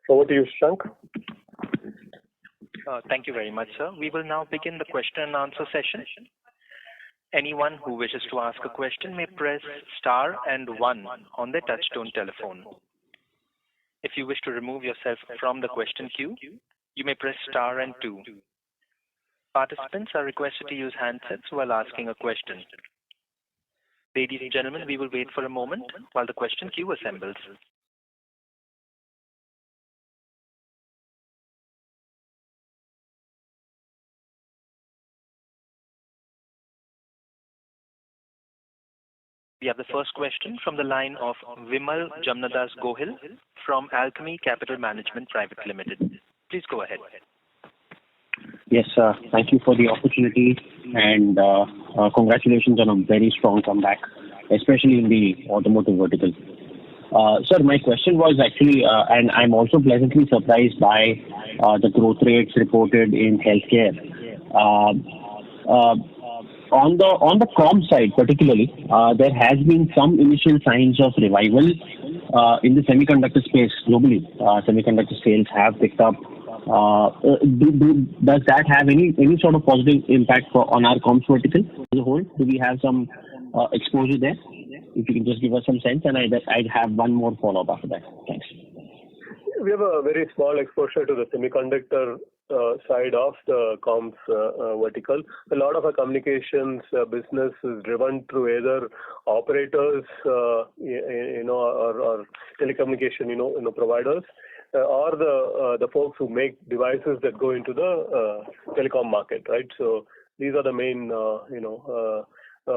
Over to you, Shank. Thank you very much, sir. We will now begin the question and answer session. Anyone who wishes to ask a question may press star and 1 on their touchtone telephone. If you wish to remove yourself from the question queue, you may press star and 2. Participants are requested to use handsets while asking a question. Ladies and gentlemen, we will wait for a moment while the question queue assembles. We have the first question from the line of Vimal Jamnadas Gohil from Alchemy Capital Management Private Limited. Please go ahead. Yes, thank you for the opportunity and congratulations on a very strong comeback, especially in the automotive vertical. Sir, my question was actually, and I'm also pleasantly surprised by the growth rates reported in healthcare. On the comm side particularly, there has been some initial signs of revival in the semiconductor space globally. Semiconductor sales have picked up. Does that have any sort of positive impact on our comms vertical as a whole? Do we have some exposure there? If you can just give us some sense, and I'd have one more follow-up after that. Thanks. We have a very small exposure to the semiconductor side of the comms vertical. A lot of our communications business is driven through either operators, or telecommunication, providers, or the folks who make devices that go into the telecom market, right? So these are the main,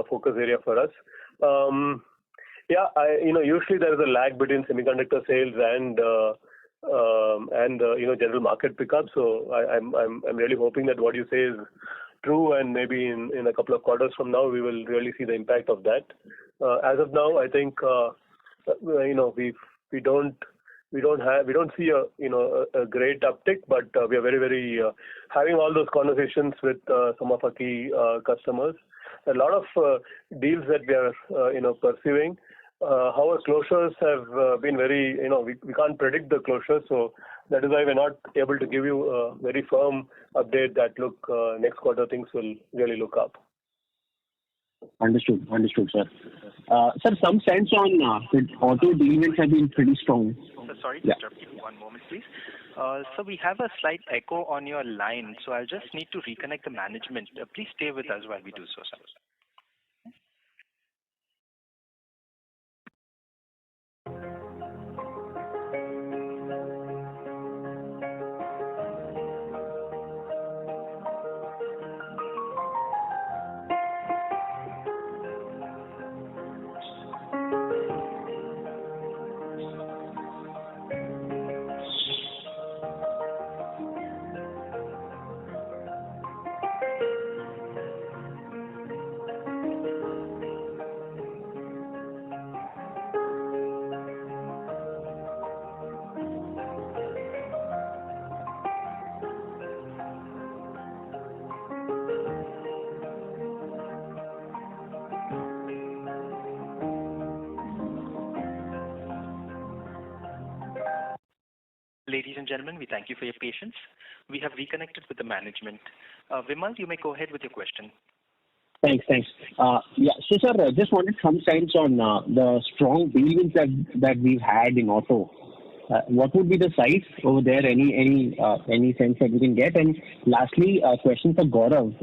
focus area for us. Usually there is a lag between semiconductor sales and general market pickup. So I'm really hoping that what you say is true, and maybe in a couple of quarters from now we will really see the impact of that. As of now, I think we don't see a great uptick, but we are very, very having all those conversations with some of our key customers. A lot of deals that we are pursuing. However, closures have been very, we can't predict the closures, so that is why we're not able to give you a very firm update that next quarter things will really look up. Understood, sir. Sir, some sense on the auto deal wins have been pretty strong. Sorry to interrupt you. One moment, please. So we have a slight echo on your line, so I'll just need to reconnect the management. Please stay with us while we do so, sir. Ladies and gentlemen, we thank you for your patience. We have reconnected with the management. Vimal, you may go ahead with your question. Thanks. So, sir, just wanted some sense on the strong deal wins that we've had in auto. What would be the size over there? Any sense that we can get? And lastly, a question for Gaurav.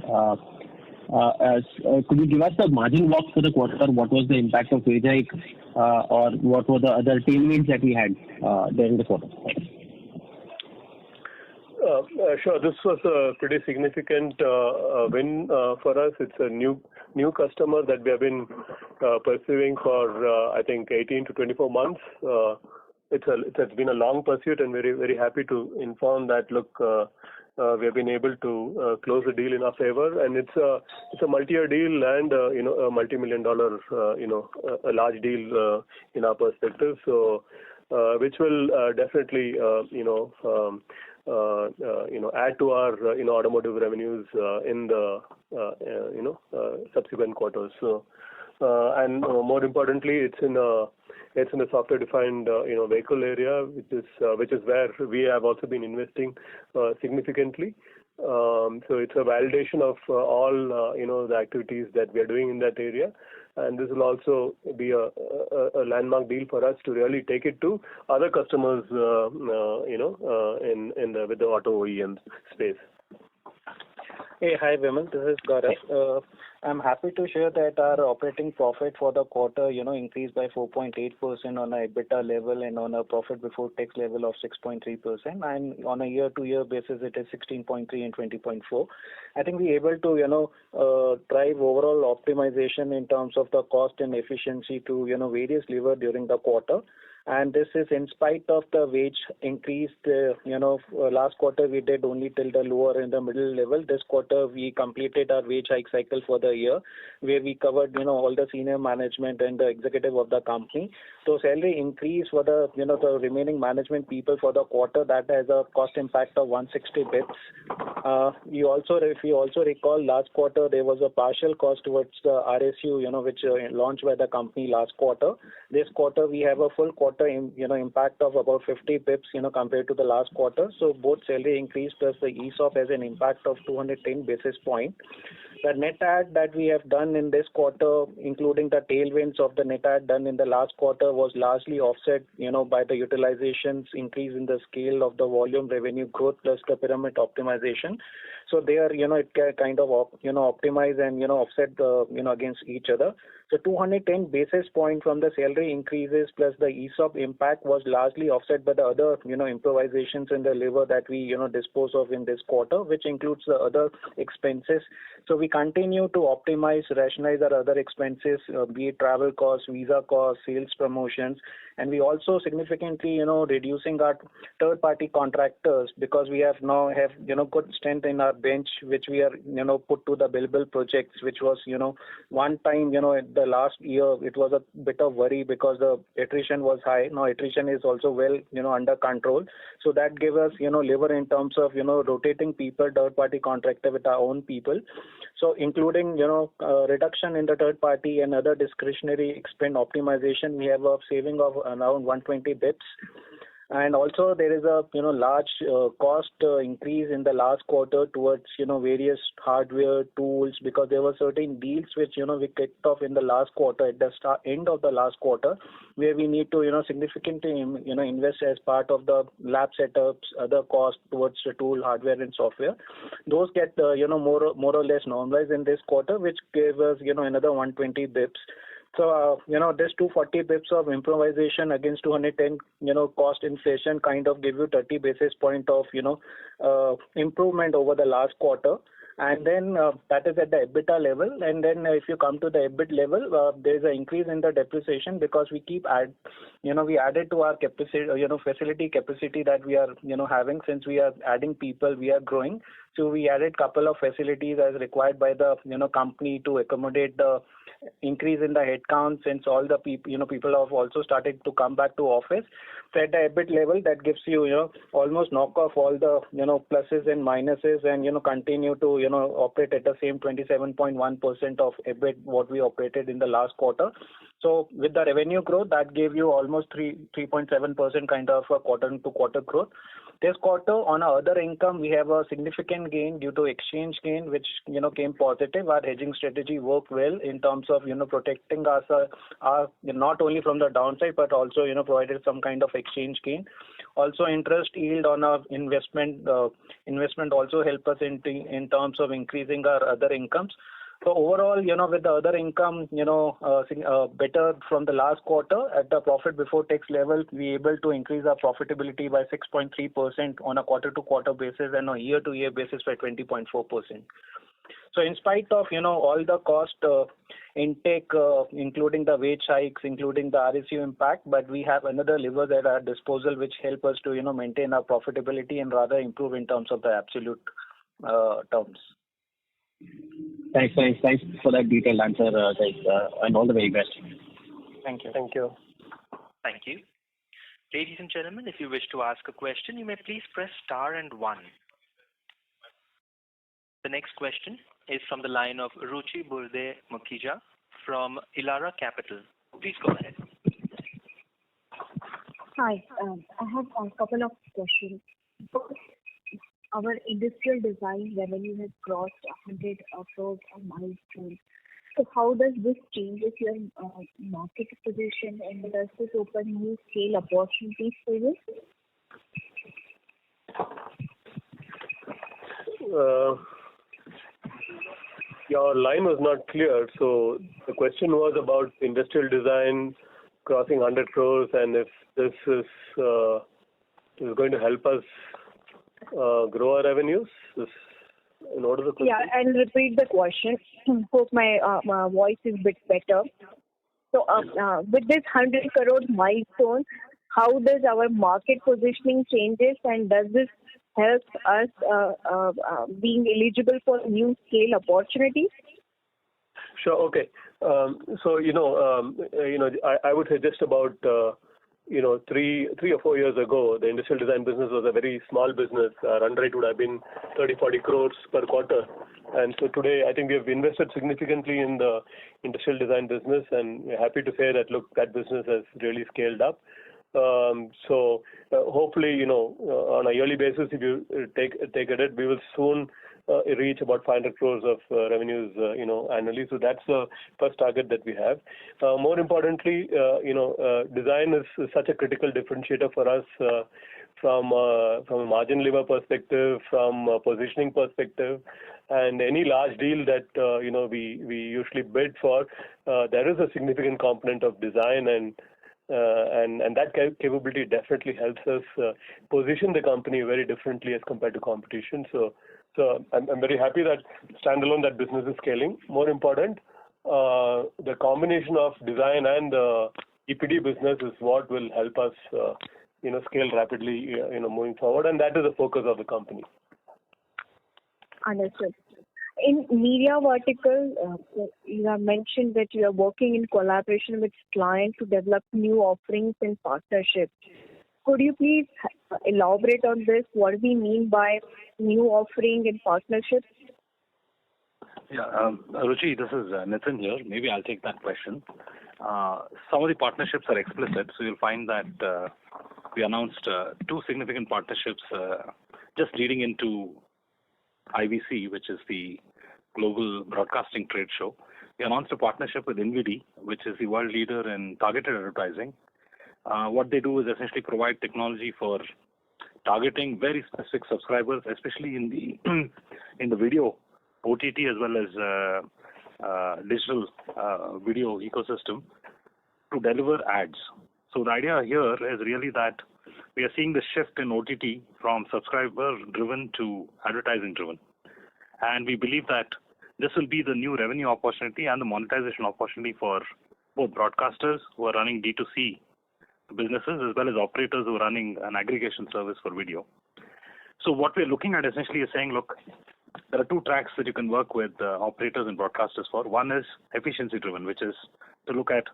Could you give us the margin walk for the quarter? What was the impact of wage hike, or what were the other tailwinds that we had during the quarter? Thanks. Sure. This was a pretty significant win for us. It's a new customer that we have been pursuing for I think 18 to 24 months. It's been a long pursuit, and very, very happy to inform that we have been able to close the deal in our favor, and it's a multi-year deal and a multi-million-dollar a large deal in our perspective. So which will definitely add to our automotive revenues in the subsequent quarters. So and more importantly, it's in a software-defined vehicle area, which is where we have also been investing significantly. So it's a validation of all the activities that we are doing in that area, and this will also be a landmark deal for us to really take it to other customers, with the auto OEM space. Hey, hi Vimal, this is Gaurav. I'm happy to share that our operating profit for the quarter, increased by 4.8% on a EBITDA level and on a profit before tax level of 6.3%. And on a year-to-year basis, it is 16.3 and 20.4. I think we're able to, drive overall optimization in terms of the cost and efficiency to, various levers during the quarter. And this is in spite of the wage increase. Last quarter we did only till the lower and the middle level. This quarter we completed our wage hike cycle for the year, where we covered all the senior management and the executive of the company. So salary increase for the the remaining management people for the quarter, that has a cost impact of 160 bps. If you also recall, last quarter there was a partial cost towards the RSU, which launched by the company last quarter. This quarter we have a full quarter impact of about 50 bips, compared to the last quarter. So both salary increase plus the ESOP has an impact of 210 basis points. The net add that we have done in this quarter, including the tailwinds of the net add done in the last quarter, was largely offset, by the utilizations increase in the scale of the volume revenue growth plus the pyramid optimization. So there, it can kind of, optimize and, offset the, against each other. So 210 basis points from the salary increases plus the ESOP impact was largely offset by the other, improvisations in the lever that we, dispose of in this quarter, which includes the other expenses. So we continue to optimize, rationalize our other expenses, be it travel costs, visa costs, sales promotions, and we also significantly, reducing our third-party contractors, because we have good strength in our bench, which we are, put to the billable projects, which was, one time, the last year it was a bit of worry because the attrition was high. Now attrition is also well, under control. So that gave us, lever in terms of, rotating people, third-party contractor with our own people. So including, reduction in the third party and other discretionary expense optimization, we have a saving of around 120 bips. And also there is a large cost increase in the last quarter towards various hardware tools, because there were certain deals which we kicked off in the last quarter at the end of the last quarter, where we need to significantly invest as part of the lab setups, other costs towards the tool, hardware and software. Those get more or less normalized in this quarter, which gave us another 120 bips. So, this 240 bips of improvisation against 210, cost inflation kind of give you 30 basis point of, improvement over the last quarter. And then that is at the EBITDA level. And then if you come to the EBIT level, there is an increase in the depreciation because we we added to our capacity, facility capacity that we are, having. Since we are adding people, we are growing. So we added couple of facilities as required by the, company to accommodate the increase in the headcount, since all the people, people have also started to come back to office. So at the EBIT level, that gives you, almost knock off all the, pluses and minuses, and, continue to, operate at the same 27.1% of EBIT what we operated in the last quarter. So with the revenue growth, that gave you almost 3.7% kind of a quarter-to-quarter growth. This quarter, on our other income, we have a significant gain due to exchange gain, which came positive. Our hedging strategy worked well in terms of protecting us, not only from the downside, but also provided some kind of exchange gain. Also, interest yield on our investment also help us in terms of increasing our other incomes. So overall, with the other income, better from the last quarter, at the profit before tax level, we able to increase our profitability by 6.3% on a quarter-to-quarter basis, and on a year-to-year basis by 20.4%. So in spite of, all the cost intake, including the wage hikes, including the RSU impact, but we have another lever at our disposal which help us to, maintain our profitability and rather improve in terms of the absolute terms. Thanks for that detailed answer, guys, and all the very best. Thank you. Thank you. Thank you. Ladies and gentlemen, if you wish to ask a question, you may please press star and one. The next question is from the line of Ruchi Burde Mukhija from Elara Capital. Please go ahead. Hi, I have a couple of questions. First, our industrial design revenue has crossed 100 crores a milestone. So how does this change your market position, and does this open new scale opportunities for you? Your line was not clear. So the question was about industrial design crossing 100 crores, and if this is going to help us grow our revenues. In order to Yeah, and repeat the question. Hope my voice is a bit better. So with this 100 crore milestone, how does our market positioning changes, and does this help us being eligible for new scale opportunities? Sure. Okay. So I would say just about 3 or 4 years ago, the industrial design business was a very small business. Run rate would have been 30-40 crores per quarter. And so today, I think we have invested significantly in the industrial design business, and we're happy to say that, look, that business has really scaled up. So hopefully, on a yearly basis, if you take it, we will soon reach about 500 crores of revenues, annually. So that's the first target that we have. More importantly, design is such a critical differentiator for us from a margin lever perspective, from a positioning perspective, and any large deal that we usually bid for, there is a significant component of design, and that capability definitely helps us position the company very differently as compared to competition. So I'm very happy that standalone that business is scaling. More important, the combination of design and EPD business is what will help us scale rapidly moving forward, and that is the focus of the company. Understood. In media vertical, you have mentioned that you are working in collaboration with clients to develop new offerings and partnerships. Could you please elaborate on this? What do we mean by new offering and partnerships? Yeah, Ruchi, this is Nitin here. Maybe I'll take that question. Some of the partnerships are explicit, so you'll find that we announced 2 significant partnerships just leading into IBC, which is the Global Broadcasting Trade Show. We announced a partnership with NVIDIA, which is the world leader in targeted advertising. What they do is essentially provide technology for targeting very specific subscribers, especially in the video, OTT, as well as digital video ecosystem, to deliver ads. So the idea here is really that we are seeing the shift in OTT from subscriber-driven to advertising-driven. And we believe that this will be the new revenue opportunity and the monetization opportunity for both broadcasters who are running D2C businesses as well as operators who are running an aggregation service for video. So what we're looking at essentially is saying, look, there are 2 tracks that you can work with operators and broadcasters for. One is efficiency-driven, which is to look at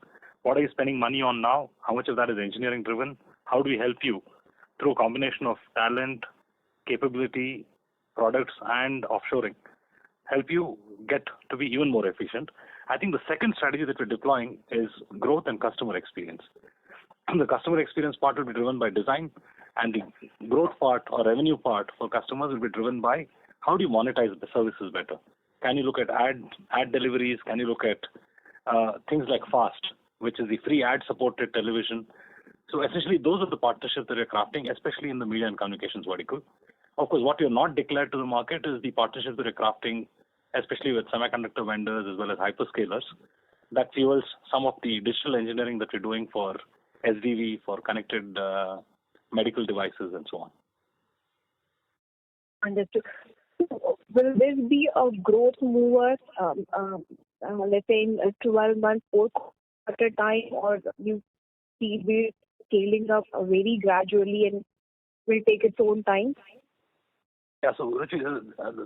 what are you spending money on now, how much of that is engineering-driven, how do we help you through a combination of talent, capability, products, and offshoring, help you get to be even more efficient. I think the second strategy that we're deploying is growth and customer experience. The customer experience part will be driven by design, and the growth part or revenue part for customers will be driven by how do you monetize the services better. Can you look at ad deliveries? Can you look at things like FAST, which is the free ad-supported television? So essentially, those are the partnerships that we're crafting, especially in the media and communications vertical. Of course, what we have not declared to the market is the partnerships that we're crafting, especially with semiconductor vendors as well as hyperscalers. That fuels some of the digital engineering that we're doing for SDV, for connected medical devices, and so on. Understood. Will this be a growth mover, let's say in 12 months, 4 quarter time, or you see it scaling up very gradually and will take its own time? Yeah, so Ruchi,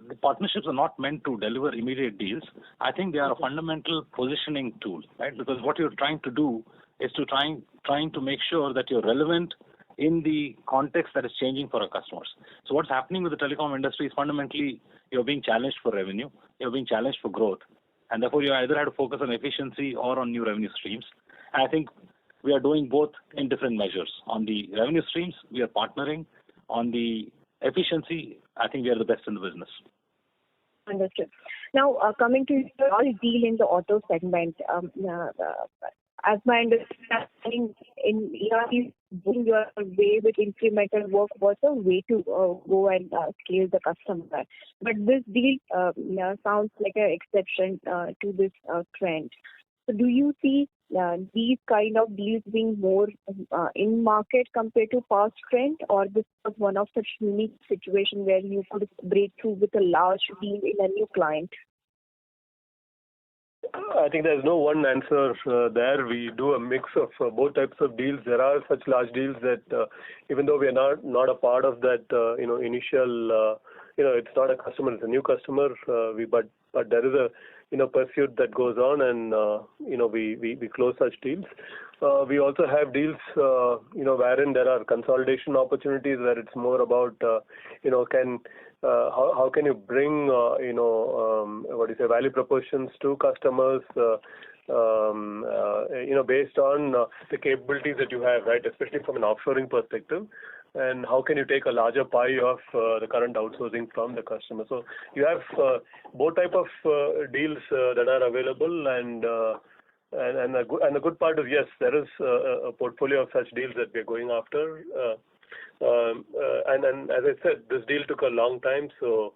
the partnerships are not meant to deliver immediate deals. I think they are a fundamental positioning tool, right? Because what you're trying to do is to trying to make sure that you're relevant in the context that is changing for our customers. So what's happening with the telecom industry is fundamentally you're being challenged for revenue, you're being challenged for growth, And therefore, you either have to focus on efficiency or on new revenue streams. And I think we are doing both in different measures. On the revenue streams, we are partnering. On the efficiency, I think we are the best in the business. Understood. Now, coming to your deal in the auto segment, as my understanding, in ERP, doing your way with incremental work was a way to go and scale the customer. But this deal sounds like an exception to this trend. So do you see these kind of deals being more in market compared to past trend, or this was one of such unique situation where you could break through with a large deal in a new client? I think there's no one answer there. We do a mix of both types of deals. There are such large deals that even though we are not a part of that, initial, it's not a customer, it's a new customer. But there is a pursuit that goes on, and we close such deals. We also have deals, wherein there are consolidation opportunities, where it's more about, how can you bring, value propositions to customers, based on the capabilities that you have, right? Especially from an offshoring perspective. And how can you take a larger pie of the current outsourcing from the customer? So you have both type of deals that are available, and the good part is, yes, there is a portfolio of such deals that we are going after. And as I said, this deal took a long time. So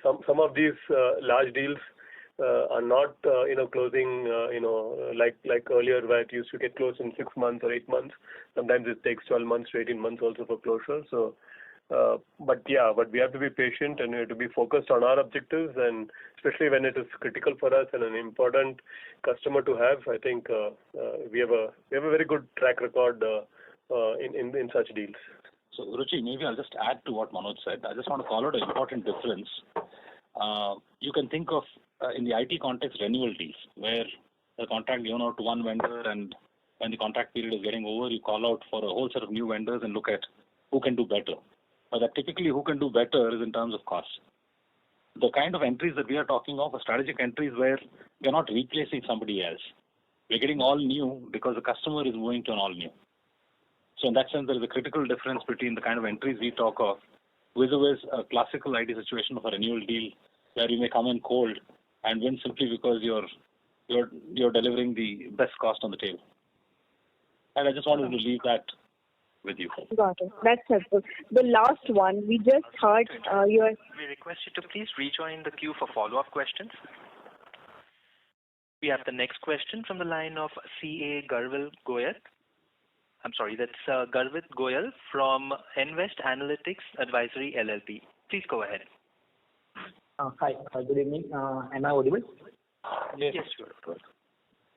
some of these large deals are not closing like earlier, where it used to get closed in 6 months or 8 months. Sometimes it takes 12 months to 18 months also for closure. So but we have to be patient, and we have to be focused on our objectives, and especially when it is critical for us and an important customer to have. I think we have a very good track record in such deals. So, Ruchi, maybe I'll just add to what Manoj said. I just want to call out an important difference. You can think of, in the IT context, renewal deals, where the contract given out to one vendor, and when the contract period is getting over, you call out for a whole set of new vendors and look at who can do better. But that typically who can do better is in terms of cost. The kind of entries that we are talking of are strategic entries where we are not replacing somebody else. We're getting all new because the customer is moving to an all new. So in that sense, there is a critical difference between the kind of entries we talk of vis-a-vis a classical IT situation of a renewal deal, where you may come in cold and win simply because you're delivering the best cost on the table. And I just wanted to leave that with you. Got it. That's helpful. The last one, we just heard your... We request you to please rejoin the queue for follow-up questions. We have the next question from the line of CA Garvit Goyal. I'm sorry, that's Garvit Goyal from Invest Analytics Advisory LLP. Please go ahead. Hi, good evening. Am I audible? Yes, sure.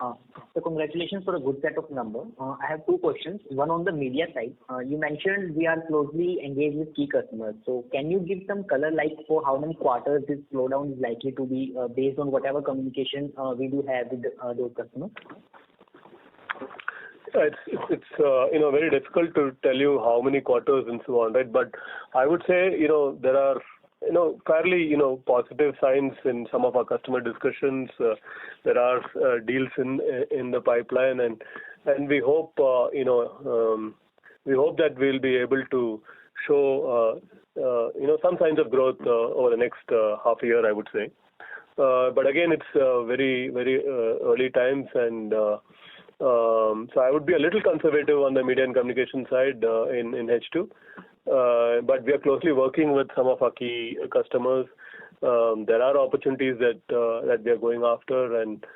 So congratulations for a good set of numbers. I have two questions. One on the media side. You mentioned we are closely engaged with key customers. So can you give some color, like for how many quarters this slowdown is likely to be, based on whatever communication we do have with those customers? It's very difficult to tell you how many quarters and so on, right? But I would say there are fairly positive signs in some of our customer discussions. There are deals in the pipeline, and we hope that we'll be able to show some signs of growth over the next half a year, I would say. But again, it's very very early times, and so I would be a little conservative on the media and communication side in H2. But we are closely working with some of our key customers. There are opportunities that we are going after, and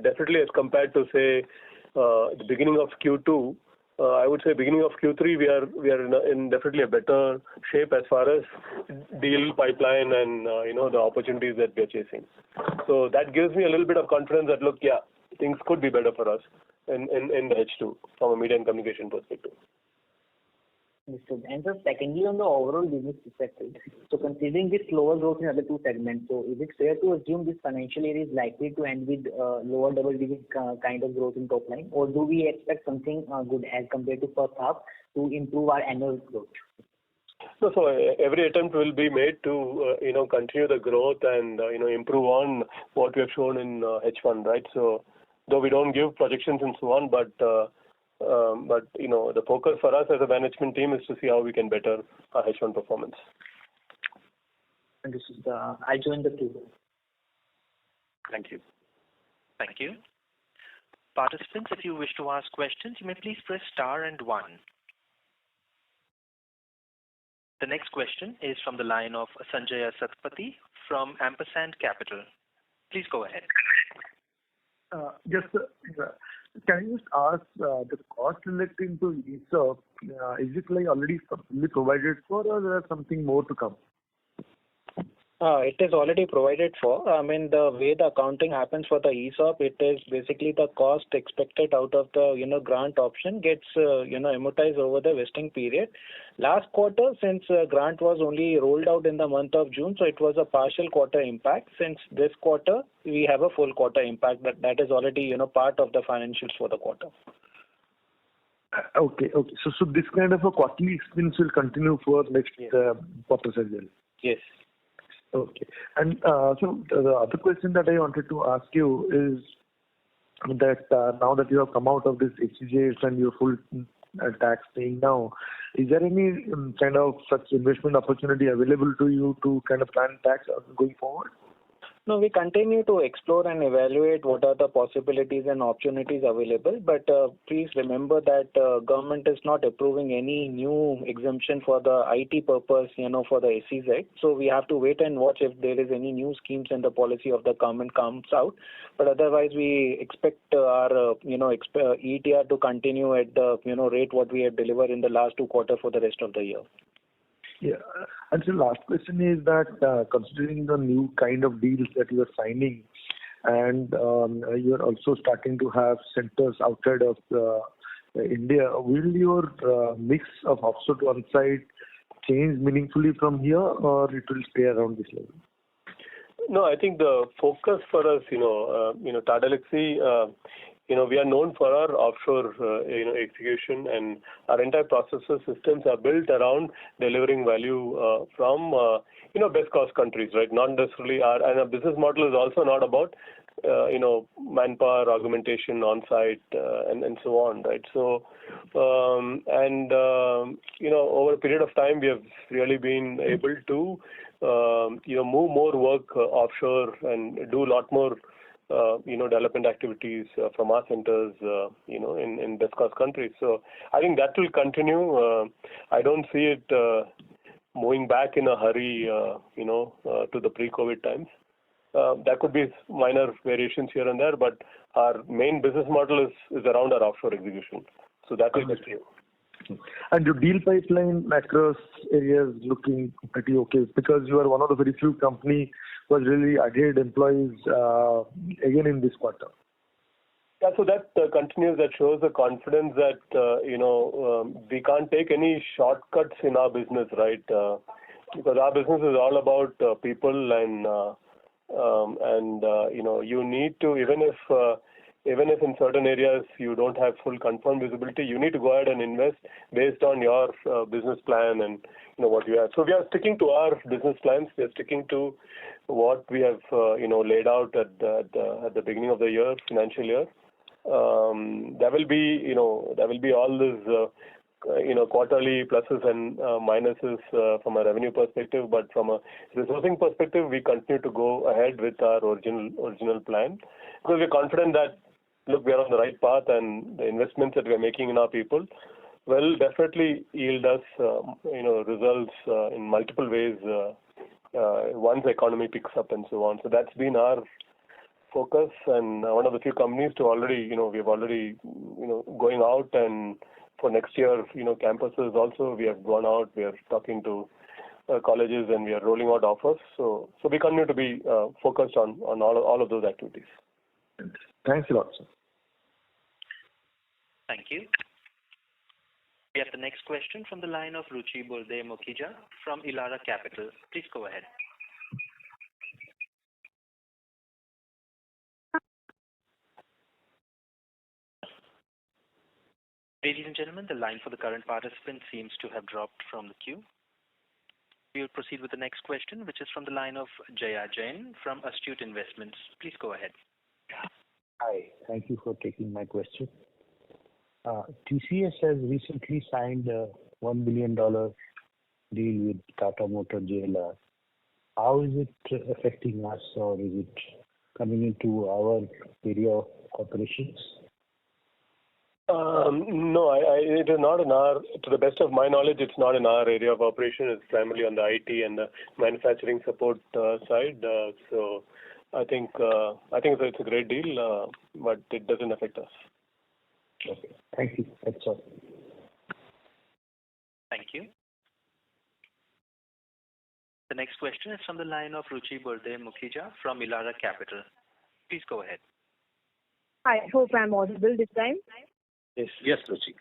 definitely as compared to say the beginning of Q2, I would say beginning of Q3 we are in definitely a better shape as far as deal pipeline and the opportunities that we are chasing. So that gives me a little bit of confidence that things could be better for us in the H2 from a media and communication perspective. Understood. And so secondly, on the overall business perspective, so considering this slower growth in other two segments, so is it fair to assume this financial year is likely to end with lower double-digit kind of growth in top line, or do we expect something good as compared to first half to improve our annual growth? No, so every attempt will be made to continue the growth and improve on what we have shown in H1, right? So though we don't give projections and so on, but the focus for us as a management team is to see how we can better our H1 performance. And this is I joined the queue. Thank you. Thank you. Participants, if you wish to ask questions, you may please press star and one. The next question is from the line of Sanjaya Satpathy from Ampersand Capital. Please go ahead. Just can you just ask the cost relating to ESOP, is it like already fully provided for, or there is something more to come? It is already provided for. I mean, the way the accounting happens for the ESOP, it is basically the cost expected out of the grant option gets amortized over the vesting period. Last quarter, since grant was only rolled out in the month of June, so it was a partial quarter impact. Since this quarter, we have a full quarter impact that is already part of the financials for the quarter. Okay. So this kind of a quarterly expense will continue for next quarters as well. Yes. Okay. And so the other question that I wanted to ask you is that now that you have come out of this HCJs and you're full tax paying now, is there any kind of such investment opportunity available to you to kind of plan tax going forward? No, we continue to explore and evaluate what are the possibilities and opportunities available. But please remember that government is not approving any new exemption for the IT purpose, for the SEZ. So we have to wait and watch if there is any new schemes and the policy of the government comes out. But otherwise, we expect our ETR to continue at the rate what we have delivered in the last 2 quarters for the rest of the year. Yeah. And so last question is that considering the new kind of deals that you are signing and you are also starting to have centers outside of India, will your mix of offshore to on-site change meaningfully from here, or it will stay around this level? No, I think the focus for us, Tata Elxsi, we are known for our offshore, execution, and our entire processes systems are built around delivering value from, best cost countries, right? Not necessarily and our business model is also not about, manpower augmentation on site and so on, right? So, over a period of time, we have really been able to, move more work offshore and do a lot more development activities from our centers, in best cost countries. So I think that will continue. I don't see it moving back in a hurry, to the pre-COVID times. There could be minor variations here and there, but our main business model is around our offshore execution. So that will continue. And your deal pipeline across areas looking pretty okay, because you are one of the very few company who has really added employees again in this quarter. Yeah, so that continues. That shows the confidence that we can't take any shortcuts in our business, right? Because our business is all about people, and you need to, even if in certain areas you don't have full confirmed visibility, you need to go ahead and invest based on your business plan and what you have. So we are sticking to our business plans. We are sticking to what we have laid out at the beginning of the year, financial year. There will be all this quarterly pluses and minuses from a revenue perspective, but from a resourcing perspective, we continue to go ahead with our original plan, because we're confident that, look, we are on the right path, and the investments that we are making in our people will definitely yield us results in multiple ways once the economy picks up and so on. So that's been our focus, and one of the few companies to already, we've already, going out, and for next year, campuses also, we have gone out, we are talking to colleges, and we are rolling out offers. So we continue to be focused on all of those activities. Thanks a lot, sir. Thank you. We have the next question from the line of Ruchi Burde Mukhija from Elara Capital. Please go ahead. Ladies and gentlemen, the line for the current participant seems to have dropped from the queue. We will proceed with the next question, which is from the line of Jaya Jain from Astute Investments. Please go ahead. Hi. Thank you for taking my question. TCS has recently signed a $1 billion deal with Tata Motor JLR. How is it affecting us, or is it coming into our area of operations? No, it is not in our, to the best of my knowledge, it's not in our area of operation. It's primarily on the IT and the manufacturing support side. So I think it's a great deal, but it doesn't affect us. Okay. Thank you. That's all. Thank you. The next question is from the line of Ruchi Burde Mukhija from Elara Capital. Please go ahead. I hope I'm audible this time. Yes, Ruchi.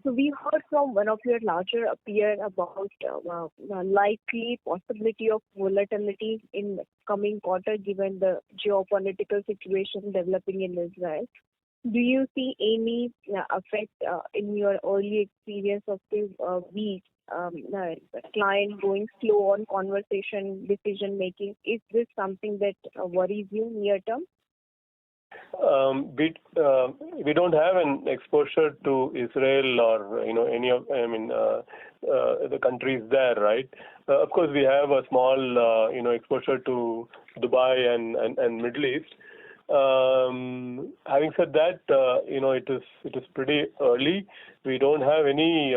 So we heard from one of your larger peers about likely possibility of volatility in coming quarter given the geopolitical situation developing in Israel. Do you see any effect in your early experience of this week, client going slow on conversation, decision making? Is this something that worries you near term? We don't have an exposure to Israel or any of the countries there, right? Of course, we have a small exposure to Dubai and Middle East. Having said that, it is pretty early. We don't have any.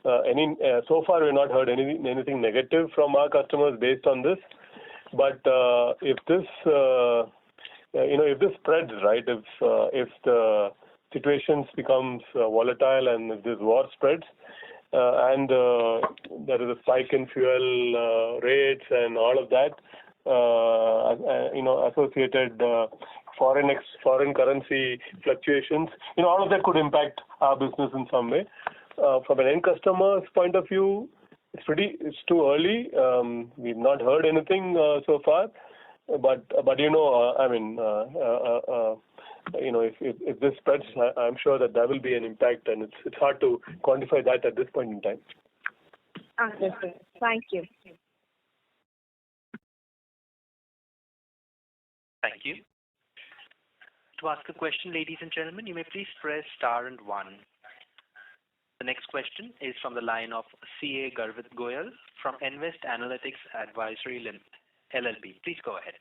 So far, we've not heard anything negative from our customers based on this. But if this spreads, right, if the situations becomes volatile and if this war spreads, and there is a spike in fuel rates and all of that, associated foreign currency fluctuations, all of that could impact our business in some way. From an end customer's point of view, it's too early. We've not heard anything so far. But if this spreads, I'm sure that there will be an impact, and it's hard to quantify that at this point in time. Understood. Thank you. Thank you. To ask a question, ladies and gentlemen, you may please press star and one. The next question is from the line of CA Garvit Goyal from Invest Analytics Advisory LLP. Please go ahead.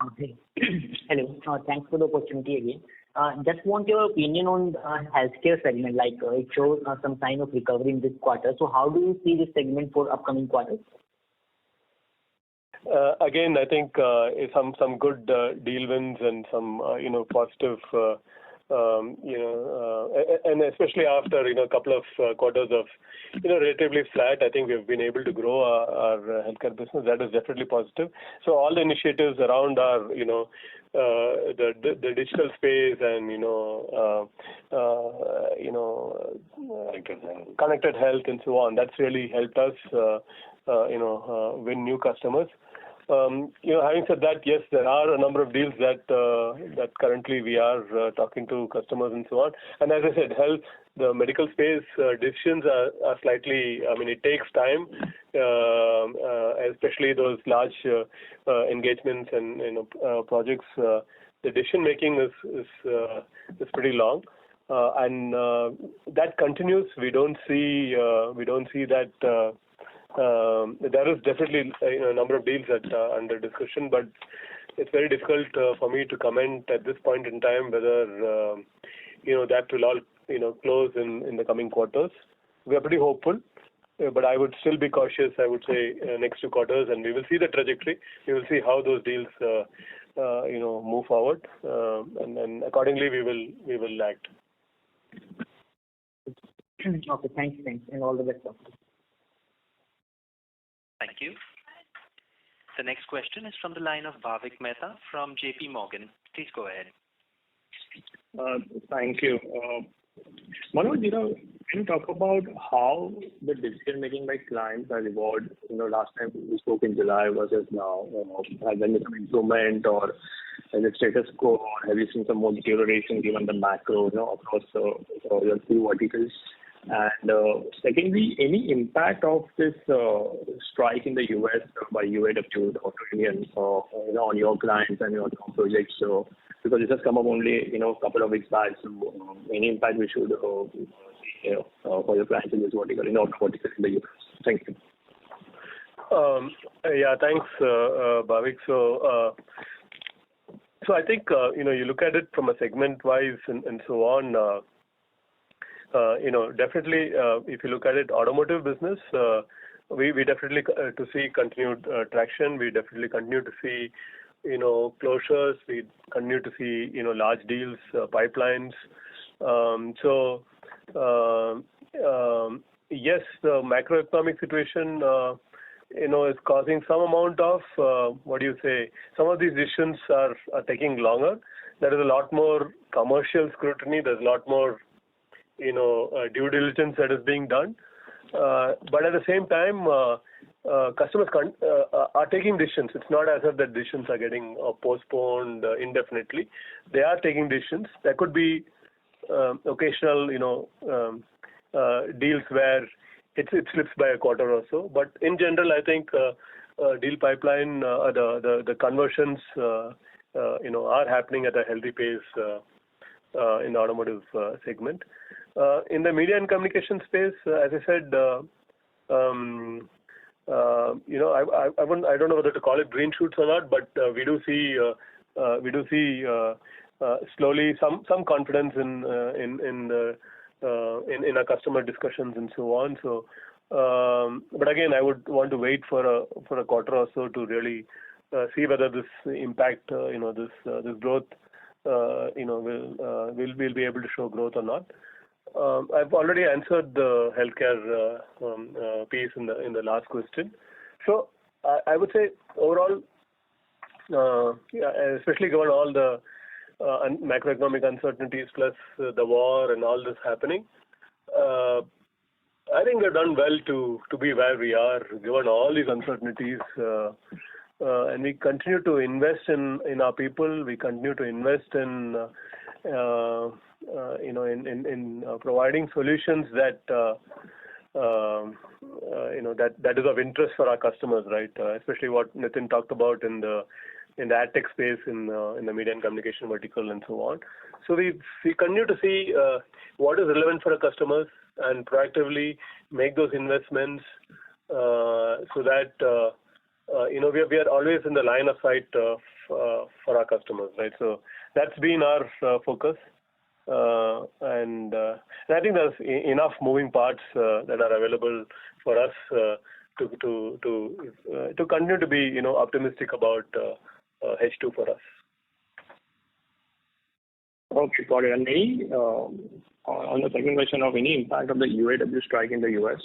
Okay. Hello. Thanks for the opportunity again. Just want your opinion on healthcare segment. Like it shows some sign of recovery in this quarter. So how do you see this segment for upcoming quarters? Again, I think some good deal wins and some positive. And especially after a couple of quarters of relatively flat, I think we've been able to grow our healthcare business. That is definitely positive. So all the initiatives around our the digital space and connected health and so on, that's really helped us win new customers. Having said that, yes, there are a number of deals that currently we are talking to customers and so on. And as I said, the medical space decisions are slightly. It takes time, especially those large engagements and projects. The decision making is pretty long, and that continues. We don't see that. There is definitely a number of deals that are under discussion, but it's very difficult for me to comment at this point in time whether that will all close in the coming quarters. We are pretty hopeful, but I would still be cautious. I would say next 2 quarters, and we will see the trajectory. We will see how those deals move forward, and then accordingly we will act. Okay, thanks, and all the best. Thank you. The next question is from the line of Bhavik Mehta from JP Morgan. Please go ahead. Thank you. Manoj, can you talk about how the decision making by clients has evolved? Last time we spoke in July versus now. Has there been some improvement, or is it status quo, or have you seen some more deterioration given the macro across your few verticals? And secondly, any impact of this strike in the US by UAW, the auto union, on your clients and your projects? So because it has come up only a couple of weeks back, so any impact we should see for your clients in this vertical, in auto vertical in the US? Thank you. Yeah, thanks, Bhavik. So I think you look at it from a segment wise and so on. Definitely, if you look at it, automotive business, we definitely to see continued traction. We definitely continue to see closures. We continue to see large deals, pipelines. Yes, the macroeconomic situation is causing some amount of some of these decisions are taking longer. There is a lot more commercial scrutiny. There's a lot more due diligence that is being done. But at the same time, customers are taking decisions. It's not as if the decisions are getting postponed indefinitely. They are taking decisions. There could be occasional, deals where it slips by a quarter or so. But in general, I think deal pipeline, the conversions, are happening at a healthy pace in the automotive segment. In the media and communication space, as I said, I don't know whether to call it green shoots or not, but we do see slowly some confidence in our customer discussions and so on. So, but again, I would want to wait for a quarter or so to really see whether this impact, this growth, we'll be able to show growth or not. I've already answered the healthcare piece in the last question. So I would say overall, especially given all the macroeconomic uncertainties plus the war and all this happening, I think we've done well to be where we are given all these uncertainties. And we continue to invest in our people. We continue to invest in providing solutions that that is of interest for our customers, right? Especially what Nitin talked about in the ad tech space, in the media and communication vertical, and so on. So we continue to see what is relevant for our customers and proactively make those investments so that we are always in the line of sight for our customers, right? So that's been our focus, and I think there's enough moving parts that are available for us to continue to be optimistic about H2 for us. Okay, got it. And any on the second question of any impact of the UAW strike in the US,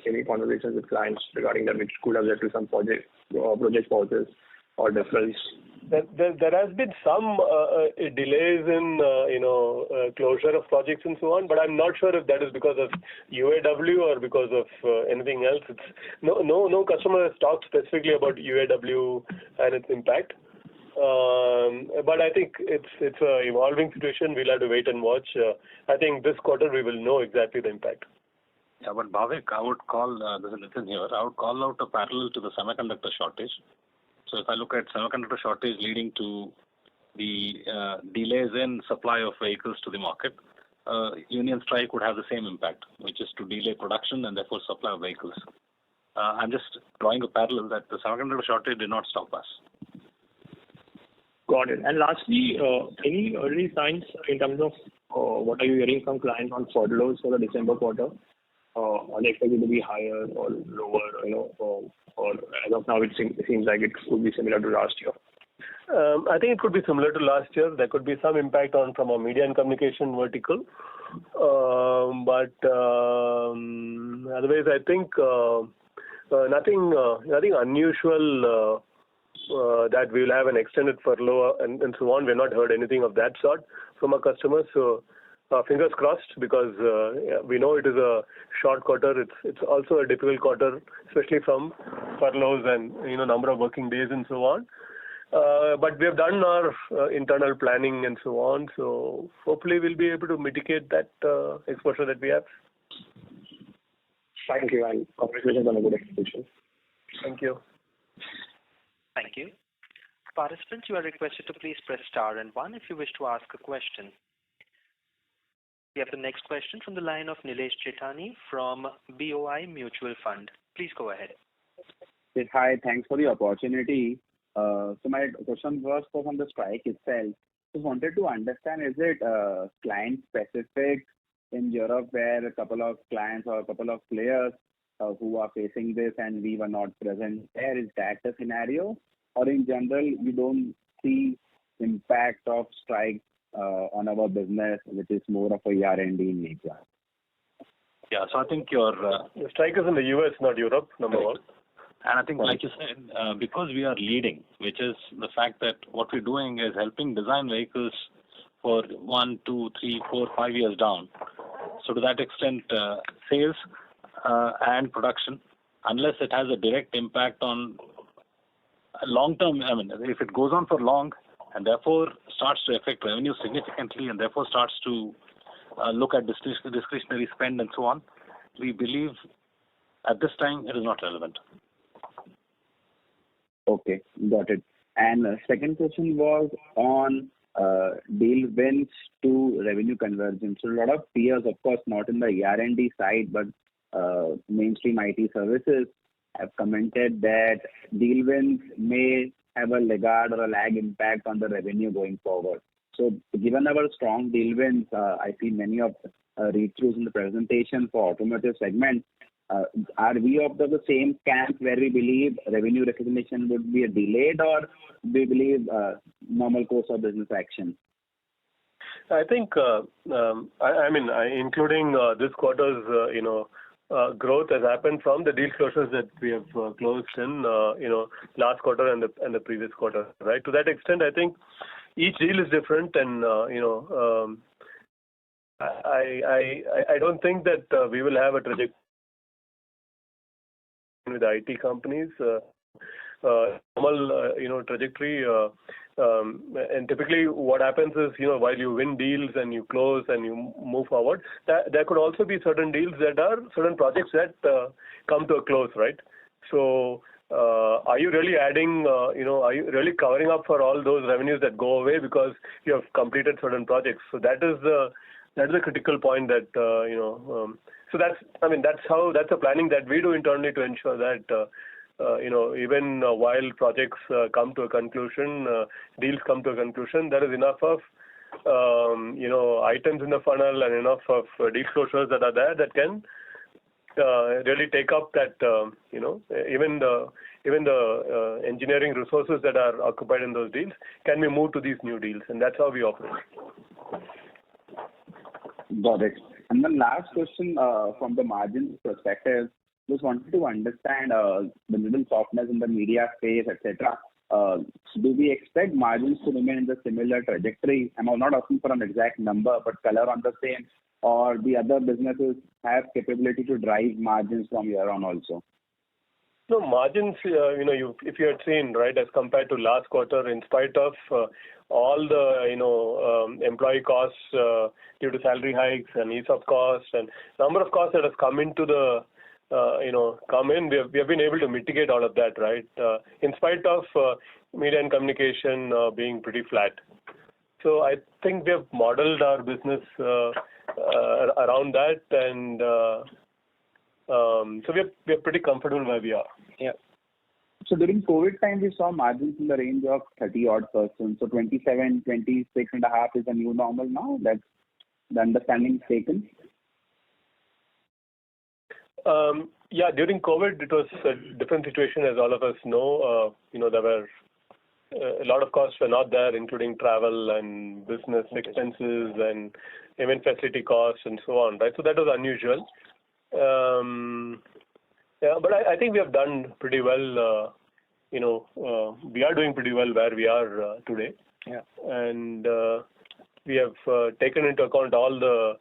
any conversations with clients regarding that, which could have led to some project pauses or deferrals? There has been some delays in closure of projects and so on, but I'm not sure if that is because of UAW or because of anything else. It's no customer has talked specifically about UAW and its impact. But I think it's an evolving situation. We'll have to wait and watch. I think this quarter we will know exactly the impact. Yeah, but Bhavik, I would call, this is Nitin here, I would call out a parallel to the semiconductor shortage. So if I look at semiconductor shortage leading to the delays in supply of vehicles to the market, union strike would have the same impact, which is to delay production and therefore supply of vehicles. I'm just drawing a parallel that the semiconductor shortage did not stop us. Got it. And lastly, any early signs in terms of what are you hearing from clients on furloughs for the December quarter? Are they expected to be higher or lower, or as of now it seems like it could be similar to last year? I think it could be similar to last year. There could be some impact from a media and communication vertical. But otherwise, I think nothing unusual that we will have an extended furlough and so on. We've not heard anything of that sort from our customers. So fingers crossed, because we know it is a short quarter. It's also a difficult quarter, especially from furloughs and number of working days and so on. But we have done our internal planning and so on. So hopefully we'll be able to mitigate that exposure that we have. Thank you, and congratulations on a good execution. Thank you. Thank you. Participants, you are requested to please press star and one if you wish to ask a question. We have the next question from the line of Nilesh Chetani from BOI Mutual Fund. Please go ahead. Yes, hi, thanks for the opportunity. So my question was on the strike itself. Just wanted to understand, is it client specific in Europe where a couple of clients or a couple of players who are facing this and we were not present there? Is that the scenario? Or in general, you don't see impact of strike on our business, which is more of a R&D in nature? Yeah, so I think your The strike is in the US, not Europe, number one. And I think, like you said, because we are leading, which is the fact that what we're doing is helping design vehicles for 1, 2, 3, 4, 5 years down. So to that extent, sales and production, unless it has a direct impact on long term, I mean, if it goes on for long and therefore starts to affect revenue significantly and therefore starts to look at discretionary spend and so on, we believe at this time it is not relevant. Okay, got it. And second question was on deal wins to revenue conversion. So a lot of peers, of course, not in the R&D side, but mainstream IT services have commented that deal wins may have a laggard or a lag impact on the revenue going forward. So given our strong deal wins, I see many of read-throughs in the presentation for automotive segment. Are we of the same camp where we believe revenue recognition would be delayed, or do we believe normal course of business action? I think, including this quarter's, growth has happened from the deal closures that we have closed in, last quarter and the previous quarter, right? To that extent, I think each deal is different, and I don't think that we will have a trajectory with IT companies, normal, trajectory. And typically what happens is, while you win deals and you close and you move forward, there could also be certain deals that are certain projects that come to a close, right? So are you really adding, are you really covering up for all those revenues that go away because you have completed certain projects? So that is the critical point that, so that's a planning that we do internally to ensure that, even while projects come to a conclusion, deals come to a conclusion, there is enough of, items in the funnel and enough of deal closures that are there that can really take up that, even the engineering resources that are occupied in those deals can be moved to these new deals, and that's how we operate. Got it. And the last question from the margin perspective, just wanted to understand the little softness in the media space, etc. Do we expect margins to remain in the similar trajectory? I'm not asking for an exact number, but color on the same, or the other businesses have capability to drive margins from here on also? No, margins, if you had seen, right, as compared to last quarter, in spite of all the, employee costs due to salary hikes and ESOP costs and number of costs that has come into the, we have been able to mitigate all of that, right, in spite of media and communication being pretty flat. So I think we have modeled our business around that, and so we are pretty comfortable where we are. Yeah. So during COVID time, we saw margins in the range of 30-odd%. So 27, 26.5 is the new normal now. That's the understanding taken. Yeah, during COVID, it was a different situation, as all of us know. There were a lot of costs were not there, including travel and business expenses and even facility costs and so on, right? So that was unusual. But I think we have done pretty well. We are doing pretty well where we are today. Yeah. And we have taken into account all the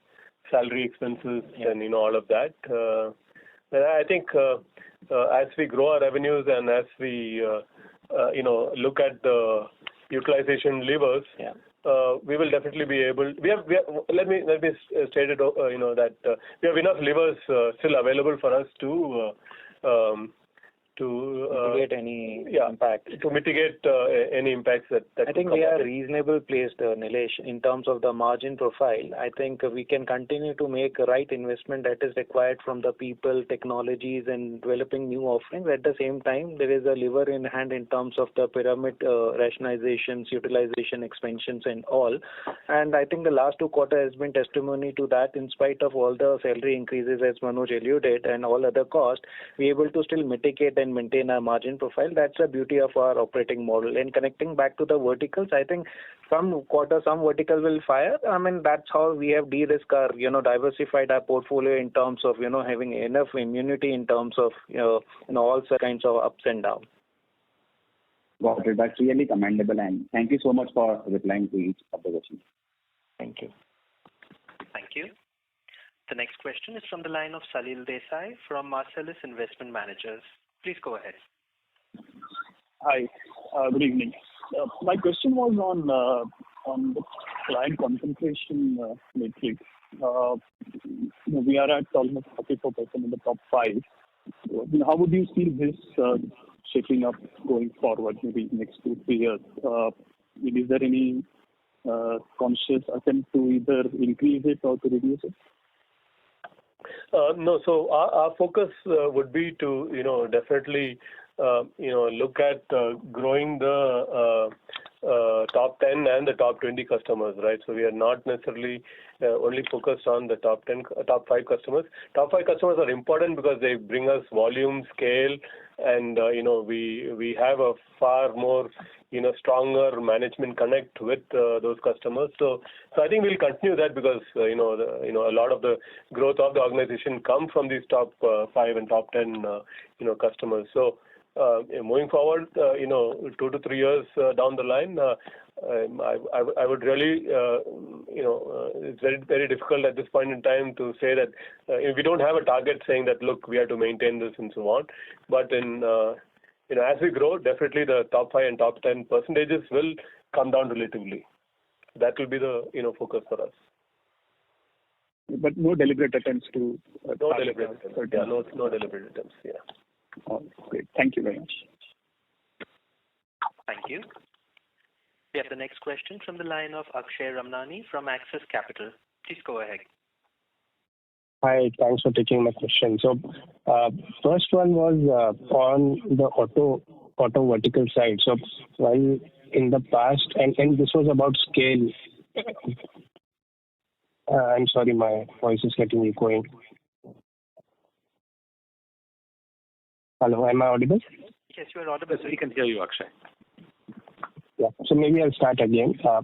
salary expenses and all of that. And I think as we grow our revenues and as we look at the utilization levers, we will definitely be able. Let me state it. That we have enough levers still available for us to mitigate any impact. To mitigate any impacts that I think we are reasonable placed, Nilesh, in terms of the margin profile. I think we can continue to make right investment that is required from the people, technologies, and developing new offerings. At the same time, there is a lever in hand in terms of the pyramid rationalizations, utilization, expansions, and all. And I think the last 2 quarters has been testimony to that. In spite of all the salary increases, as Manoj alluded, and all other costs, we are able to still mitigate and maintain our margin profile. That's the beauty of our operating model. And connecting back to the verticals, I think some verticals will fire. I mean, that's how we have de-risked our, diversified our portfolio in terms of, having enough immunity in terms of, all kinds of ups and downs. Got it. That's really commendable, and thank you so much for replying to each of the questions. Thank you. Thank you. The next question is from the line of Salil Desai from Marcellus Investment Managers. Please go ahead. Hi, good evening. My question was on the client concentration matrix. We are at almost 44% in the top 5. How would you see this shaping up going forward, maybe next 2-3 years? Is there any conscious attempt to either increase it or to reduce it? No. So our focus would be to definitely look at growing the top 10 and the top 20 customers, right? So we are not necessarily only focused on the top 5 customers. Top 5 customers are important because they bring us volume, scale, and we have a far more stronger management connect with those customers. So I think we'll continue that because a lot of the growth of the organization come from these top 5 and top 10 customers. So moving forward, 2 to 3 years down the line, I would really, it's very, very difficult at this point in time to say that we don't have a target saying that, look, we have to maintain this and so on. But as we grow, definitely the top 5 and top 10 percentages will come down relatively. That will be the focus for us. But no deliberate attempts to. No deliberate attempts. Yeah, no deliberate attempts. Yeah. Oh, great. Thank you very much. Thank you. We have the next question from the line of Akshay Ramnani from Axis Capital. Please go ahead. Hi, thanks for taking my question. So, first one was on the auto vertical side. So, while in the past, and this was about scale. I'm sorry, my voice is getting echoing. Hello, am I audible? Yes, you are audible. We can hear you, Akshay. Yeah, so maybe I'll start again. So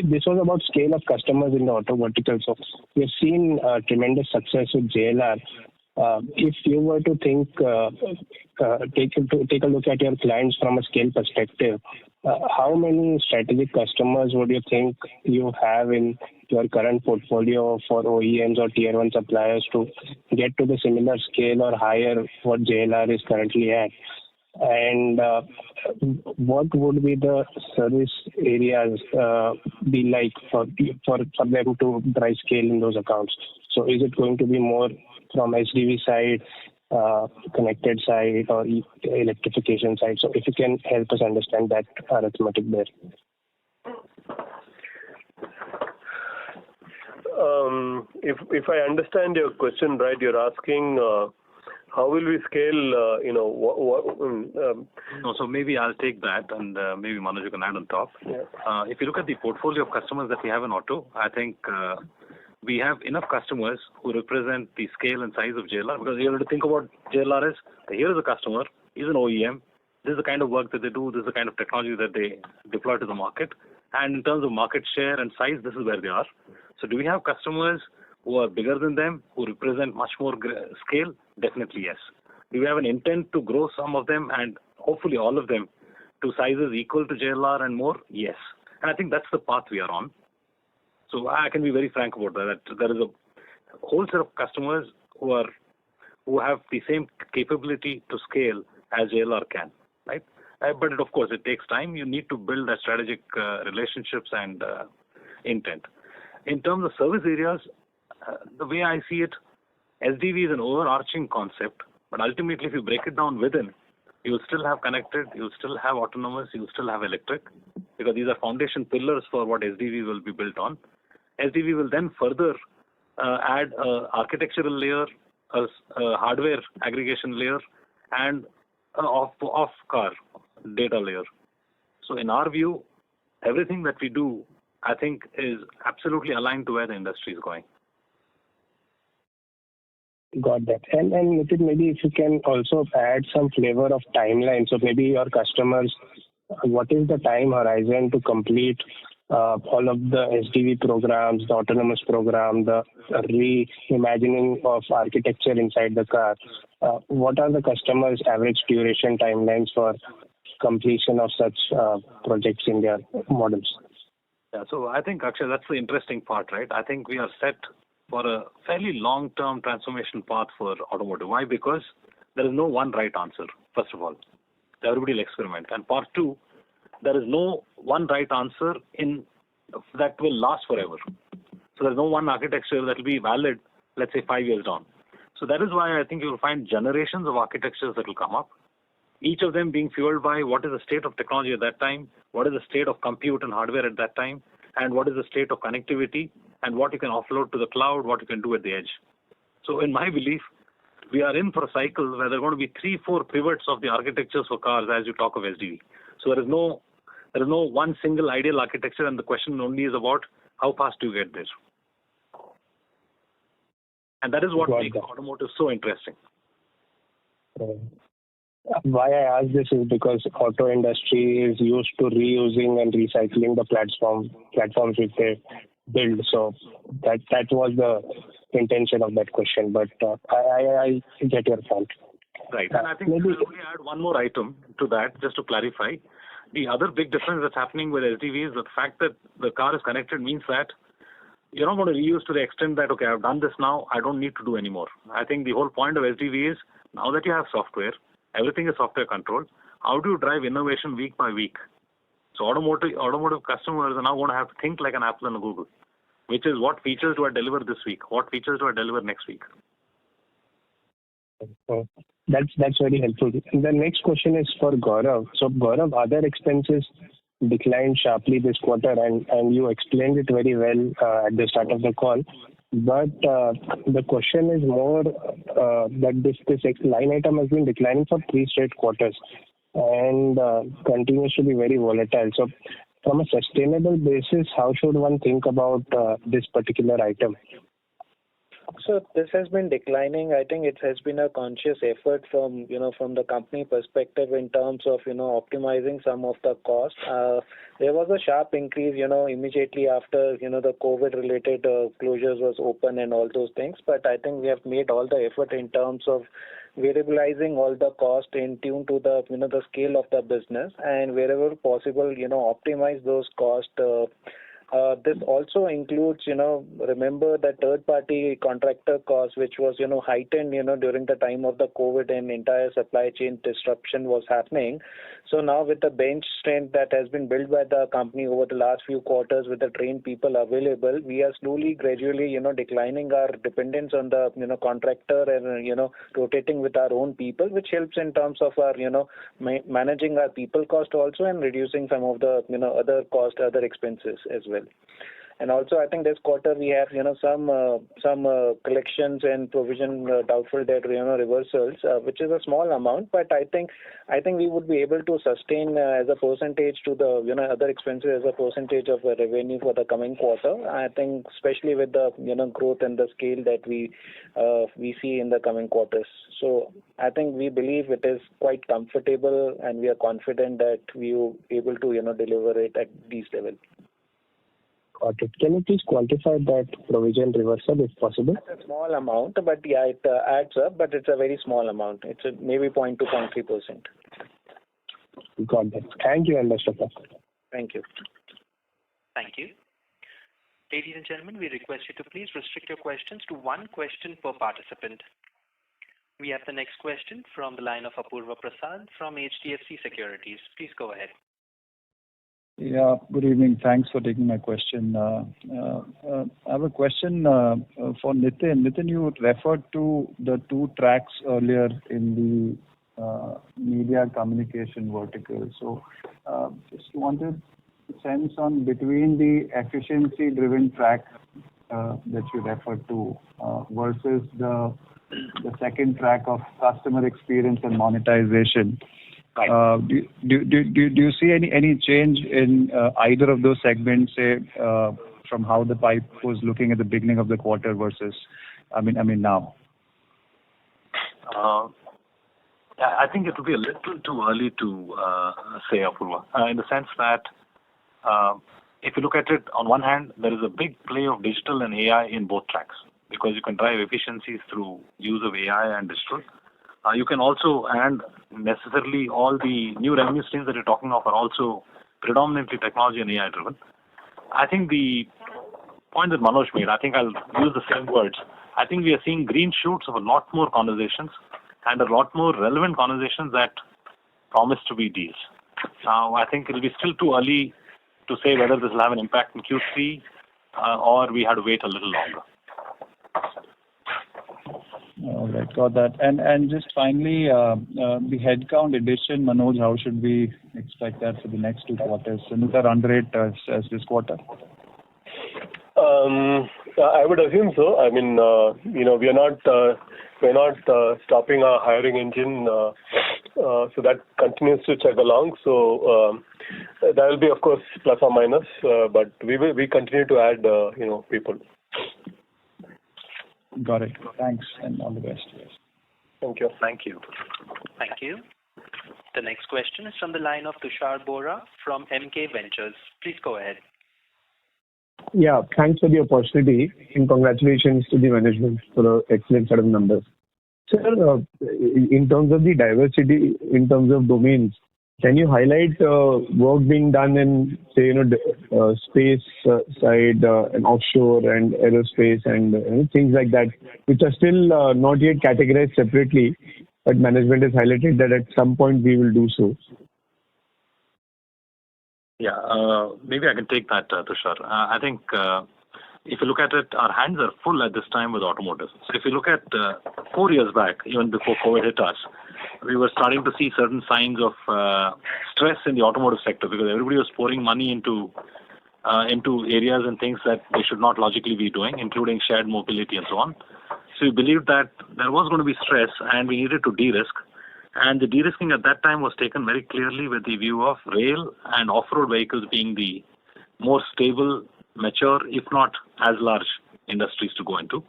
this was about scale of customers in the auto vertical. So we have seen tremendous success with JLR. If you were to take a look at your clients from a scale perspective, how many strategic customers would you think you have in your current portfolio for OEMs or tier 1 suppliers to get to the similar scale or higher what JLR is currently at? And what would be the service areas be like for them to drive scale in those accounts? So is it going to be more from SDV side, connected side, or electrification side? So if you can help us understand that arithmetic there. If I understand your question right, you're asking how will we scale, No, so maybe I'll take that, and maybe Manoj, you can add on top. Yeah. If you look at the portfolio of customers that we have in auto, I think we have enough customers who represent the scale and size of JLR, because you have to think about JLR as, here is a customer, he's an OEM, this is the kind of work that they do, this is the kind of technology that they deploy to the market, and in terms of market share and size, this is where they are. So do we have customers who are bigger than them, who represent much more scale? Definitely yes. Do we have an intent to grow some of them and hopefully all of them to sizes equal to JLR and more? Yes. And I think that's the path we are on. So I can be very frank about that. There is a whole set of customers who have the same capability to scale as JLR can, right? But of course, it takes time. You need to build that strategic relationships and intent. In terms of service areas, the way I see it, SDV is an overarching concept, but ultimately, if you break it down within, you will still have connected, you will still have autonomous, you will still have electric, because these are foundation pillars for what SDV will be built on. SDV will then further add an architectural layer, a hardware aggregation layer, and an off-car data layer. So in our view, everything that we do, I think, is absolutely aligned to where the industry is going. Got that. And Nitin, maybe if you can also add some flavor of timeline. So maybe your customers, what is the time horizon to complete all of the SDV programs, the autonomous program, the reimagining of architecture inside the car? What are the customers' average duration timelines for completion of such projects in their models? Yeah, so I think, Akshay, that's the interesting part, right? I think we are set for a fairly long-term transformation path for automotive. Why? Because there is no one right answer, first of all. Everybody will experiment. And part two, there is no one right answer that will last forever. So there's no one architecture that will be valid, let's say, 5 years down. So that is why I think you will find generations of architectures that will come up, each of them being fueled by what is the state of technology at that time, what is the state of compute and hardware at that time, and what is the state of connectivity, and what you can offload to the cloud, what you can do at the edge. So in my belief, we are in for a cycle where there are going to be 3-4 pivots of the architectures for cars as you talk of SDV. So there is no one single ideal architecture, and the question only is about how fast do you get there. And that is what makes automotive so interesting. Why I ask this is because auto industry is used to reusing and recycling the platforms which they build. So that was the intention of that question. But I get your point. Right. And I think maybe I'll only add one more item to that, just to clarify. The other big difference that's happening with SDV is the fact that the car is connected means that you're not going to reuse to the extent that, okay, I've done this now, I don't need to do anymore. I think the whole point of SDV is, now that you have software, everything is software controlled, how do you drive innovation week by week? So automotive customers are now going to have to think like an Apple and a Google, which is what features do I deliver this week? What features do I deliver next week? That's very helpful. The next question is for Gaurav. So Gaurav, other expenses declined sharply this quarter, and you explained it very well at the start of the call. But the question is more that this line item has been declining for 3 straight quarters and continues to be very volatile. So from a sustainable basis, how should one think about this particular item? So this has been declining. I think it has been a conscious effort from the company perspective in terms of, optimizing some of the costs. There was a sharp increase, immediately after, the COVID-related closures was open and all those things. But I think we have made all the effort in terms of variabilizing all the cost in tune to the, the scale of the business, and wherever possible, optimize those costs. This also includes, remember the third-party contractor cost, which was, heightened, during the time of the COVID and entire supply chain disruption was happening. So now with the bench strength that has been built by the company over the last few quarters with the trained people available, we are slowly, gradually, declining our dependence on the, contractor and, rotating with our own people, which helps in terms of our, managing our people cost also and reducing some of the, other cost, other expenses as well. And also, I think this quarter we have, some collections and provision doubtful debt, reversals, which is a small amount, but I think we would be able to sustain as a percentage to the, other expenses as a percentage of revenue for the coming quarter. I think, especially with the, growth and the scale that we see in the coming quarters. So I think we believe it is quite comfortable, and we are confident that we will be able to, deliver it at these levels. Got it. Can you please quantify that provision reversal if possible? It's a small amount, but yeah, it adds up, but it's a very small amount. It's maybe 0.2, 0.3%. Got that. Thank you, and best of luck. Thank you. Thank you. Ladies and gentlemen, we request you to please restrict your questions to one question per participant. We have the next question from the line of Apurva Prasad from HDFC Securities. Please go ahead. Yeah, good evening. Thanks for taking my question. I have a question for Nitin. Nitin, you referred to the two tracks earlier in the media communication vertical. So just wanted a sense on between the efficiency-driven track that you referred to versus the second track of customer experience and monetization. Do you see any change in either of those segments, say, from how the pipe was looking at the beginning of the quarter versus, I mean now? I think it will be a little too early to say, Apurva, in the sense that if you look at it, on one hand, there is a big play of digital and AI in both tracks because you can drive efficiencies through use of AI and digital. You can also, and necessarily all the new revenue streams that you're talking of are also predominantly technology and AI driven. I think the point that Manoj made, I think I'll use the same words. I think we are seeing green shoots of a lot more conversations and a lot more relevant conversations that promise to be deals. Now, I think it'll be still too early to say whether this will have an impact in Q3 or we have to wait a little longer. All right, got that. And just finally, the headcount addition, Manoj, how should we expect that for the next 2 quarters? Similar run rate as this quarter? I would assume so. I mean, we're not stopping our hiring engine, so that continues to chug along. So that will be, of course, plus or minus, but we continue to add, people. Got it. Thanks, and all the best. Thank you. Thank you. Thank you. The next question is from the line of Tushar Bora from MK Ventures. Please go ahead. Yeah, thanks for the opportunity and congratulations to the management for an excellent set of numbers. Sir, in terms of the diversity, in terms of domains, can you highlight work being done in, say, space side and offshore and aerospace and things like that, which are still not yet categorized separately, but management has highlighted that at some point we will do so? Yeah, maybe I can take that, Tushar. I think if you look at it, our hands are full at this time with automotive. So if you look at 4 years back, even before COVID hit us, we were starting to see certain signs of stress in the automotive sector because everybody was pouring money into areas and things that they should not logically be doing, including shared mobility and so on. So we believed that there was going to be stress and we needed to de-risk. And the de-risking at that time was taken very clearly with the view of rail and off-road vehicles being the more stable, mature, if not as large industries to go into.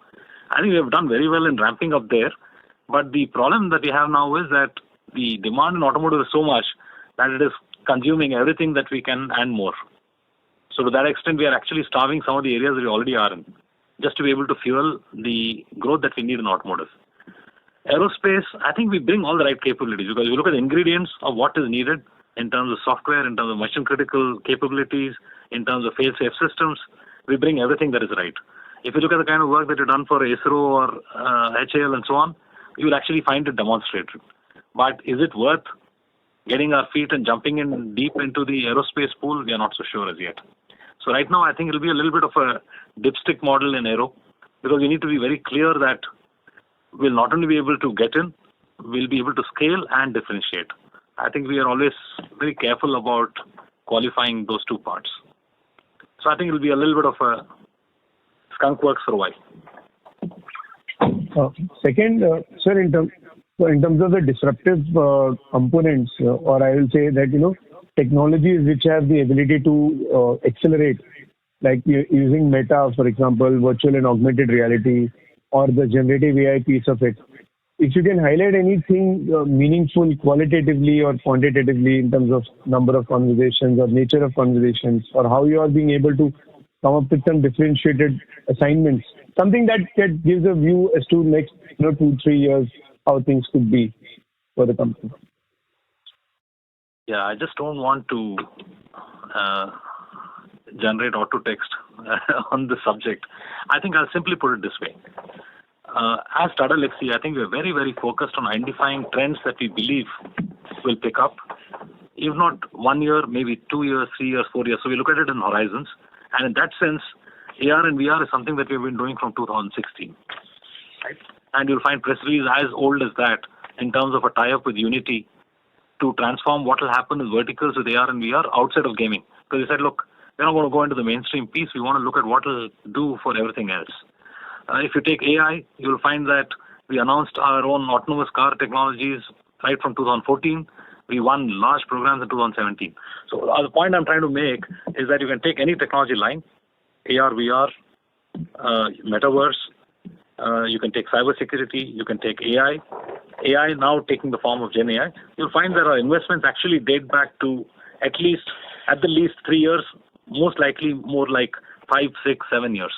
I think we have done very well in ramping up there. But the problem that we have now is that the demand in automotive is so much that it is consuming everything that we can and more. So to that extent, we are actually starving some of the areas that we already are in, just to be able to fuel the growth that we need in automotive. Aerospace, I think we bring all the right capabilities because you look at the ingredients of what is needed in terms of software, in terms of mission critical capabilities, in terms of fail-safe systems, we bring everything that is right. If you look at the kind of work that you've done for ISRO or HAL and so on, you will actually find it demonstrated. But is it worth getting our feet and jumping in deep into the aerospace pool? We are not so sure as yet. So right now, I think it will be a little bit of a dipstick model in aero because we need to be very clear that we'll not only be able to get in, we'll be able to scale and differentiate. I think we are always very careful about qualifying those two parts. So I think it will be a little bit of a skunk works for a while. Second, sir, in terms of the disruptive components, or I will say that, technologies which have the ability to accelerate, like using Meta, for example, virtual and augmented reality, or the generative AI piece of it. If you can highlight anything meaningful qualitatively or quantitatively in terms of number of conversations or nature of conversations, or how you are being able to come up with some differentiated assignments, something that gives a view as to next 2-3 years how things could be for the company. Yeah, I just don't want to generate auto text on the subject. I think I'll simply put it this way. as Tata Elxsi, I think we're very, very focused on identifying trends that we believe will pick up. If not 1 year, maybe 2 years, 3 years, 4 years. So we look at it in horizons. And in that sense, AR and VR is something that we've been doing from 2016. Right? And you'll find press release as old as that in terms of a tie-up with Unity to transform what will happen in verticals with AR and VR outside of gaming. Because we said, look, we're not going to go into the mainstream piece. We want to look at what it'll do for everything else. If you take AI, you'll find that we announced our own autonomous car technologies right from 2014. We won large programs in 2017. So the point I'm trying to make is that you can take any technology line, AR, VR, metaverse, you can take cybersecurity, you can take AI. AI now taking the form of Gen AI. You'll find that our investments actually date back to at the least 3 years, most likely more like 5, 6, 7 years.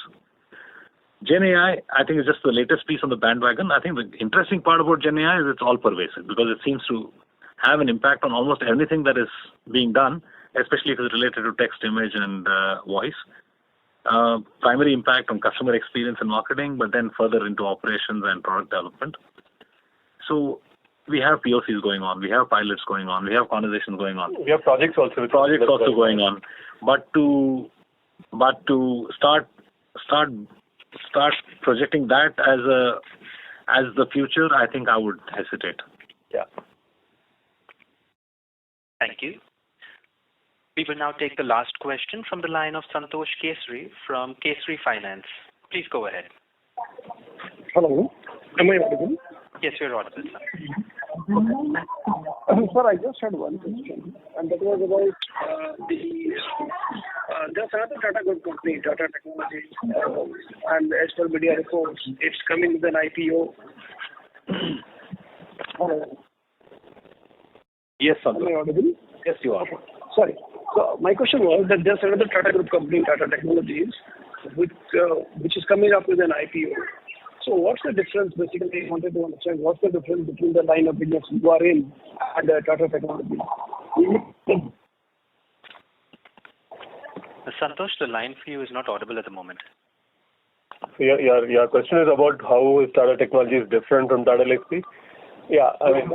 Gen AI, I think, is just the latest piece on the bandwagon. I think the interesting part about Gen AI is it's all pervasive because it seems to have an impact on almost everything that is being done, especially if it's related to text, image, and voice. Primary impact on customer experience and marketing, but then further into operations and product development. So we have POCs going on, we have pilots going on, we have conversations going on. We have projects also. Going on. But to start projecting that as the future, I think I would hesitate. Yeah. Thank you. We will now take the last question from the line of Santosh Kesri from Kesri Finance. Please go ahead. Hello. Am I audible? Yes, you're audible, sir. Sir, I just had one question, and that was about there's another Tata Group company, Tata Technologies, and as per media reports, it's coming with an IPO. Hello. Yes, sir. Am I audible? Yes, you are. Sorry. So my question was that there's another Tata Group company, Tata Technologies, which is coming up with an IPO. So what's the difference? Basically, I wanted to understand what's the difference between the line of business you are in and Tata Technologies. Santosh, the line for you is not audible at the moment. Your question is about how is Tata Technologies different from Tata Elxsi? Yeah, I mean,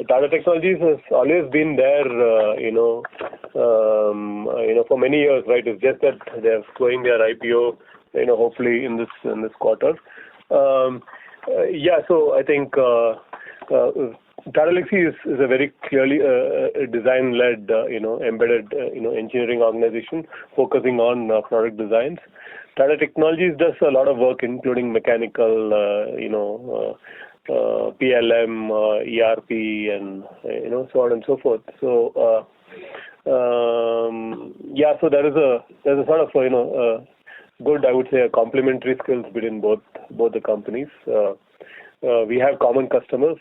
Tata Technologies has always been there, for many years, right? It's just that they're going their IPO, hopefully in this quarter. So I think Tata Elxsi is a very clearly design-led, embedded, engineering organization focusing on product designs. Tata Technologies does a lot of work, including mechanical, PLM, ERP, and so on and so forth. So so there's a sort of good, I would say, complementary skills between both the companies. We have common customers,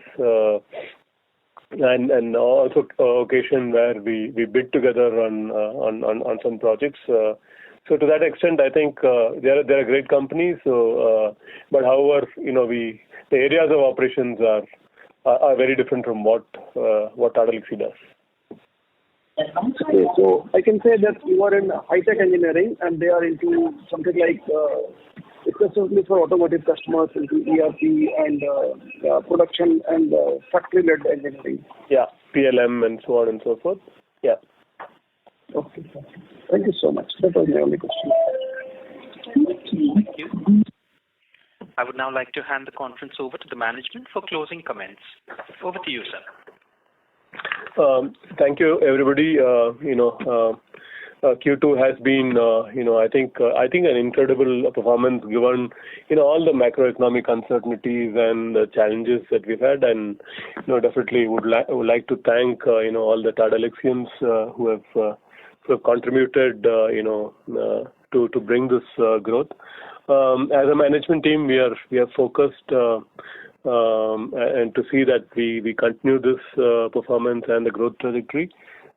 and also occasion where we bid together on some projects. So to that extent, I think they're a great company. So, but however, the areas of operations are very different from what Tata Elxsi does. Okay, so I can say that you are in high-tech engineering and they are into something like especially for automotive customers into ERP and production and factory-led engineering. Yeah, PLM and so on and so forth. Yeah. Okay. Thank you so much. That was my only question. Thank you. I would now like to hand the conference over to the management for closing comments. Over to you, sir. Thank you, everybody. Q2 has been, I think an incredible performance given, all the macroeconomic uncertainties and the challenges that we've had, and definitely would like to thank all the Tata Elxsians who have contributed to bring this growth. As a management team, we are focused and to see that we continue this performance and the growth trajectory.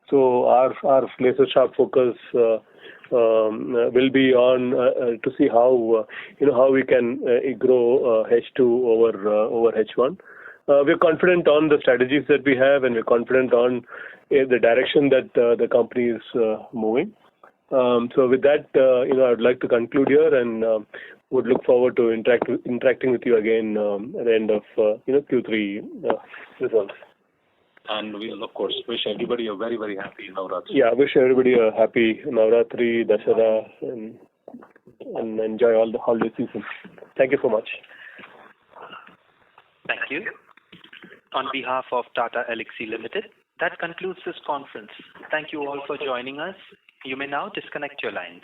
So our laser sharp focus will be on to see how we can grow H2 over H1. We're confident on the strategies that we have, and we're confident on the direction that the company is moving. So with that, I'd like to conclude here and would look forward to interacting with you again at the end of Q3 results. And we'll, of course, wish everybody a very, very happy Navratri. Yeah, wish everybody a happy Navratri, Dasara, and enjoy all the holiday season. Thank you so much. Thank you. On behalf of Tata Elxsi Limited, that concludes this conference. Thank you all for joining us. You may now disconnect your lines.